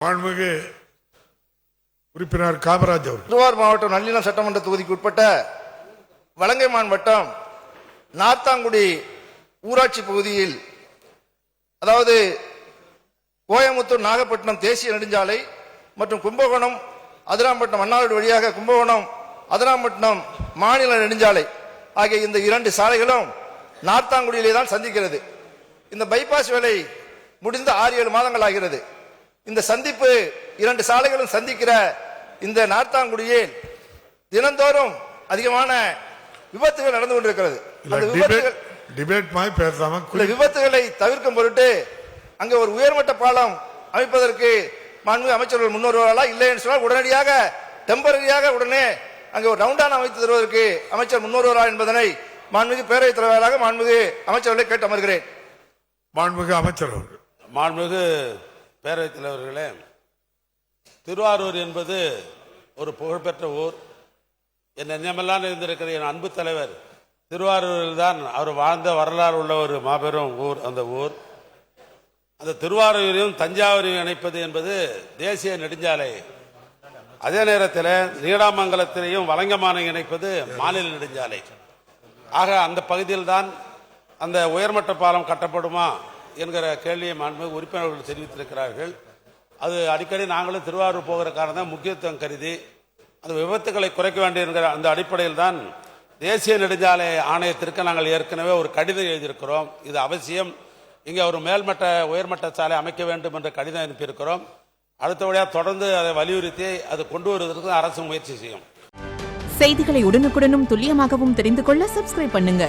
மாண்புமிகு உறுப்பினர் காமராஜ் அவர்கள். திருவாரூர் மாவட்டம் நல்லினம் சட்டமன்ற தொகுதிக்கு உட்பட்ட வலங்கைமான் வட்டம் நார்த்தாங்குடி ஊராட்சி பகுதியில், அதாவது கோயமுத்தூர் நாகப்பட்டினம் தேசிய நெடுஞ்சாலை மற்றும் கும்பகோணம் அதிராம்பட்டினம் மன்னார்குடி வழியாக கும்பகோணம் அதிராம்பட்டினம் மாநில நெடுஞ்சாலை ஆகிய இந்த இரண்டு சாலைகளும் நார்த்தாங்குடியிலே தான் சந்திக்கிறது. இந்த பைபாஸ் வேலை முடிந்து 6-7 மாதங்கள் ஆகிறது. இந்த சந்திப்பு இரண்டு சாலைகளும் சந்திக்கிற இந்த நார்த்தாங்குடியில் தினந்தோறும் அதிகமான விபத்துகள் நடந்து கொண்டிருக்கிறது. விபத்துகளை தவிர்க்கும் பொருட்டு அங்கே ஒரு உயர்மட்ட பாலம் அமைப்பதற்கு மாண்புமிகு அமைச்சர்கள் முன்வருவார்களா? இல்லை என்று சொன்னால் உடனடியாக டெம்பரரியாக உடனே அங்கே ஒரு ரவுண்டான அமைத்து தருவதற்கு அமைச்சர் முன்வருவாரா என்பதனை மாண்புமிகு பேரவைத் தலைவராக மாண்புமிகு அமைச்சர்களை கேட்டு அமர்கிறேன். மாண்புமிகு அமைச்சர் அவர்கள். மாண்புமிகு பேரவைத் தலைவர்களே, திருவாரூர் என்பது ஒரு புகழ்பெற்ற ஊர். என் நெஞ்சமெல்லாம் இருந்திருக்கிற என் அன்பு தலைவர் திருவாரூரில் தான் அவர் வாழ்ந்த வரலாறு உள்ள ஒரு மாபெரும் ஊர். அந்த ஊர், அந்த திருவாரூரையும் தஞ்சாவூரையும் இணைப்பது என்பது தேசிய நெடுஞ்சாலை. அதே நேரத்தில் நீடாமங்கலத்திலையும் வலங்கமானை இணைப்பது மாநில நெடுஞ்சாலை. ஆக அந்த பகுதியில் தான் அந்த உயர்மட்ட பாலம் கட்டப்படுமா என்கிற கேள்வியை மாண்புமிகு உறுப்பினர்கள் தெரிவித்திருக்கிறார்கள். அது அடிக்கடி நாங்களும் திருவாரூர் போகிற காரணம் முக்கியத்துவம் கருதி அந்த விபத்துக்களை குறைக்க வேண்டும் என்கிற அந்த அடிப்படையில் தான் தேசிய நெடுஞ்சாலை ஆணையத்திற்கு நாங்கள் ஏற்கனவே ஒரு கடிதம் எழுதியிருக்கிறோம். இது அவசியம், இங்கே ஒரு மேல்மட்ட உயர்மட்ட சாலை அமைக்க வேண்டும் என்ற கடிதம் அனுப்பியிருக்கிறோம். அடுத்தபடியாக தொடர்ந்து அதை வலியுறுத்தி அதை கொண்டு வருவதற்கு அரசு முயற்சி செய்யும். செய்திகளை உடனுக்குடனும் துல்லியமாகவும் தெரிந்து கொள்ள சப்ஸ்கிரைப் பண்ணுங்க.